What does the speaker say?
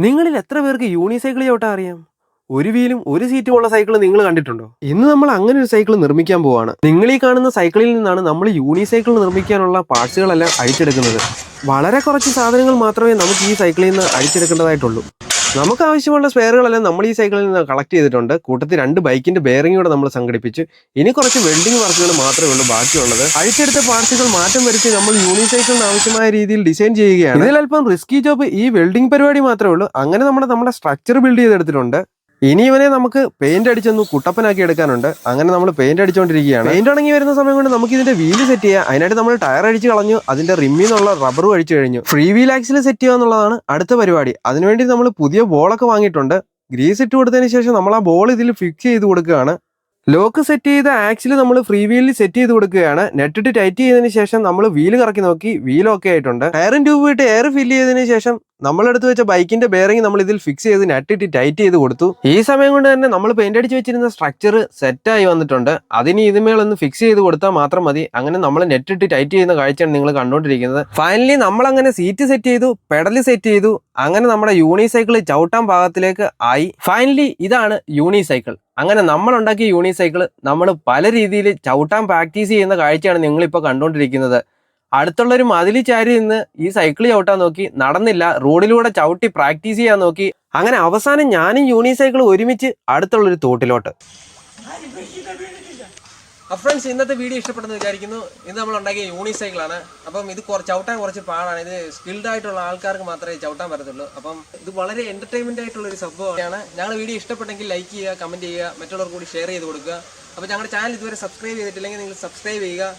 നിങ്ങളിൽ എത്ര പേർക്ക് യൂണിസൈക്കിൾ ചവിട്ടാൻ അറിയാം? ഒരു വീലും ഒരു സീറ്റും ഉള്ള സൈക്കിൾ നിങ്ങൾ കണ്ടിട്ടുണ്ടോ? ഇന്ന് നമ്മൾ അങ്ങനെ ഒരു സൈക്കിൾ നിർമ്മിക്കാൻ പോവാണ്. നിങ്ങൾ ഈ കാണുന്ന സൈക്കിളിൽ നിന്നാണ് നമ്മൾ യൂണിസൈക്കിൾ നിർമ്മിക്കാനുള്ള പാർട്സുകളെല്ലാം അഴിച്ചെടുക്കുന്നത്. വളരെ കുറച്ച് സാധനങ്ങൾ മാത്രമേ നമുക്ക് ഈ സൈക്കിളിൽ നിന്ന് അഴിച്ചെടുക്കേണ്ടതായിട്ടുള്ളൂ. നമുക്ക് ആവശ്യമുള്ള സ്പെയറുകളെല്ലാം നമ്മൾ ഈ സൈക്കിളിൽ നിന്ന് കളക്ട് ചെയ്തിട്ടുണ്ട്. കൂട്ടത്തിൽ 2 ബൈക്കിന്റെ ബെയറിംഗ് കൂടെ നമ്മൾ സംഘടിപ്പിച്ചു. ഇനി കുറച്ച് വെൽഡിംഗ് വർക്കുകൾ മാത്രമേ ഉള്ളൂ ബാക്കിയുള്ളത്. അഴിച്ചെടുത്ത പാർട്സുകൾ മാറ്റം വരുത്തി നമ്മൾ യൂണിസൈക്കിളിന് ആവശ്യമായ രീതിയിൽ ഡിസൈൻ ചെയ്യുകയാണ്. ഇതിൽ അല്പം റിസ്കി ജോബ് ഈ വെൽഡിംഗ് പരിപാടി മാത്രമേ ഉള്ളൂ. അങ്ങനെ നമ്മുടെ സ്ട്രക്ചർ ബിൽഡ് ചെയ്തെടുത്തിട്ടുണ്ട്. ഇനി ഇവനെ നമുക്ക് പെയിന്റ് അടിച്ചൊന്ന് കുട്ടപ്പനാക്കി എടുക്കാനുണ്ട്. അങ്ങനെ നമ്മൾ പെയിന്റ് അടിച്ചുകൊണ്ടിരിക്കുകയാണ്. പെയിന്റ് ഉണങ്ങി വരുന്ന സമയം കൊണ്ട് നമുക്ക് ഇതിന്റെ വീല് സെറ്റ് ചെയ്യാം. അതിനായിട്ട് നമ്മൾ ടയർ അടിച്ച് കളഞ്ഞു, അതിന്റെ റിമ്മിൽ നിന്നുള്ള റബ്ബറും അടിച്ചു കഴിഞ്ഞു. ഫ്രീ വീൽ ആക്സിൽ സെറ്റ് ചെയ്യുക എന്നുള്ളതാണ് അടുത്ത പരിപാടി. അതിനുവേണ്ടി നമ്മൾ പുതിയ ബോളൊക്കെ വാങ്ങിയിട്ടുണ്ട്. ഗ്രീസ് ഇട്ട് കൊടുത്തതിന് ശേഷം നമ്മൾ ആ ബോൾ ഇതിൽ ഫിക്സ് ചെയ്ത് കൊടുക്കുകയാണ്. ലോക്ക് സെറ്റ് ചെയ്ത ആക്സിൽ നമ്മൾ ഫ്രീ വീലിൽ സെറ്റ് ചെയ്ത് കൊടുക്കുകയാണ്. നെറ്റിട്ട് ടൈറ്റ് ചെയ്തതിന് ശേഷം നമ്മൾ വീല് കറക്കി നോക്കി, വീൽ ഓക്കെ ആയിട്ടുണ്ട്. ടയറും ട്യൂബ് ഇട്ട് എയർ ഫില്ല് ചെയ്തതിന് ശേഷം നമ്മളെടുത്ത് വെച്ച ബൈക്കിന്റെ ബെയറിംഗ് നമ്മൾ ഇതിൽ ഫിക്സ് ചെയ്ത് നെറ്റിട്ട് ടൈറ്റ് ചെയ്ത് കൊടുത്തു. ഈ സമയം കൊണ്ട് തന്നെ നമ്മൾ പെയിന്റ് അടിച്ച് വെച്ചിരുന്ന സ്ട്രക്ചർ സെറ്റായി വന്നിട്ടുണ്ട്. അതിന് ഇതുമേളൊന്ന് ഫിക്സ് ചെയ്ത് കൊടുത്താൽ മാത്രം മതി. അങ്ങനെ നമ്മൾ നെറ്റിട്ട് ടൈറ്റ് ചെയ്യുന്ന കാഴ്ചയാണ് നിങ്ങൾ കണ്ടുകൊണ്ടിരിക്കുന്നത്. ഫൈനലി നമ്മൾ അങ്ങനെ സീറ്റ് സെറ്റ് ചെയ്തു, പെഡല് സെറ്റ് ചെയ്തു. അങ്ങനെ നമ്മുടെ യൂണിസൈക്കിൾ ചവിട്ടാൻ പാകത്തിലേക്ക് ആയി. ഫൈനലി ഇതാണ് യൂണിസൈക്കിൾ. അങ്ങനെ നമ്മൾ ഉണ്ടാക്കിയ യൂണിസൈക്കിൾ നമ്മൾ പല രീതിയിൽ ചവിട്ടാൻ പ്രാക്ടീസ് ചെയ്യുന്ന കാഴ്ചയാണ് നിങ്ങളിപ്പോൾ കണ്ടുകൊണ്ടിരിക്കുന്നത്. അടുത്തുള്ളൊരു മതിൽ ചാരി നിന്ന് ഈ സൈക്കിൾ ചവിട്ടാൻ നോക്കി, നടന്നില്ല. റോഡിലൂടെ ചവിട്ടി പ്രാക്ടീസ് ചെയ്യാൻ നോക്കി. അങ്ങനെ അവസാനം ഞാനും യൂണിസൈക്കിൾ ഒരുമിച്ച് അടുത്തുള്ളൊരു തോട്ടിലോട്ട്. ഫ്രണ്ട്സ്, ഇന്നത്തെ വീഡിയോ ഇഷ്ടപ്പെടുന്നു വിചാരിക്കുന്നു. ഇന്ന് നമ്മൾ ഉണ്ടാക്കിയ യൂണിസൈക്കിളാണ്. അപ്പം ഇത് ചവിട്ടാൻ കുറച്ച് പാടാണ്. ഇത് സ്കിൽഡ് ആയിട്ടുള്ള ആൾക്കാർക്ക് മാത്രമേ ചവിട്ടാൻ പറ്റത്തുള്ളൂ. അപ്പം ഇത് വളരെ എന്റർടൈൻമെന്റ് ആയിട്ടുള്ള ഒരു സംഭവമാണ്. ഞങ്ങളുടെ വീഡിയോ ഇഷ്ടപ്പെട്ടെങ്കിൽ ലൈക്ക് ചെയ്യുക, കമന്റ് ചെയ്യുക, മറ്റുള്ളവർക്ക് കൂടി ഷെയർ ചെയ്ത് കൊടുക്കുക. അപ്പോൾ ഞങ്ങളുടെ ചാനൽ ഇതുവരെ സബ്സ്ക്രൈബ് ചെയ്തിട്ടില്ലെങ്കിൽ നിങ്ങൾ സബ്സ്ക്രൈബ് ചെയ്യുക.